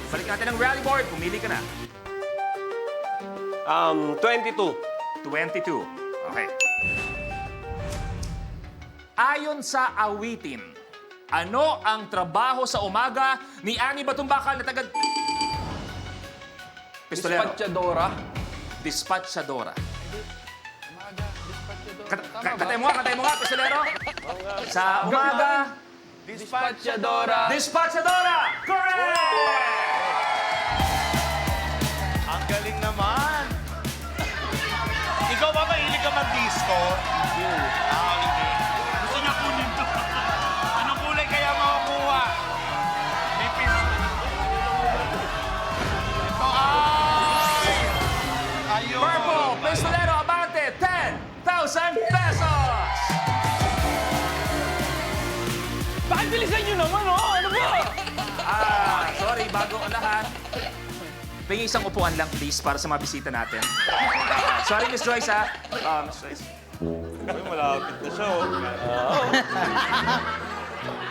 Balik natin ang rally board. Pumili ka na. 22. 22. Okay. Ayon sa awitin, ano ang trabaho sa umaga ni Ani Batumbakal na taga... Pistolero. Dispatchadora. Dispatchadora. Katay mo nga, pistolero. Sa umaga, Dispatchadora. Dispatchadora! Correct! Ang galing naman. Ikaw ba mahilig ka mag-disco? Hindi. Gusto niya kunin to. Anong kulay kaya makakuha? May Ito ay! Ayun! Purple, pistolero, abante, 10,000 pesos! Bakit bilisan nyo naman, oh? Ano ba? Sorry, bago ang lahat. Pingin isang upuan lang, please, para sa mga bisita natin. Sorry, Miss Joyce, ha? Miss Joyce. Ay, malapit na siya, oh.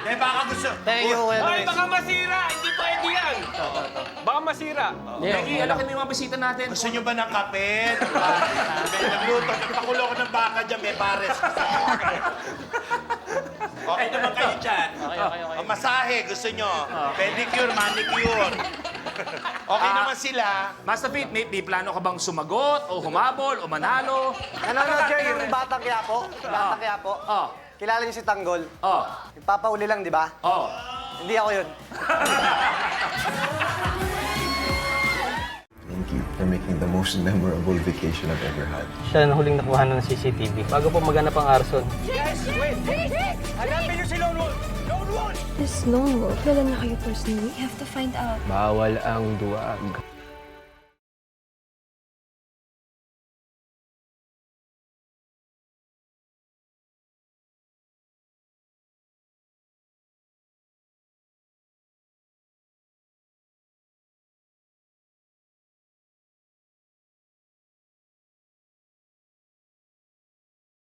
Eh, baka gusto. Thank you, Ay, baka masira! Hindi pwede yan! Baka masira. Peggy, alakin mo yung mga bisita natin. Gusto niyo ba ng kape? Nagluto. Pakulo ko ng baka dyan, may pares. Okay naman kayo dyan. Okay. Ang masahe, gusto nyo. Pedicure, manicure. Okay naman sila. Master Pete, may plano ka bang sumagot o humabol o manalo? Nanonood kayo ng Batang Quiapo? Batang Quiapo? Oh, Kilala niyo si Tanggol? oh, Yung papauli lang, di ba? oh. Hindi ako yun. Thank you for making the most memorable vacation I've ever had. Siya na huling nakuha ng CCTV bago po maganap ang arson. This Lone Wolf, kilala na kayo personally. We have to find out. Bawal ang duwag.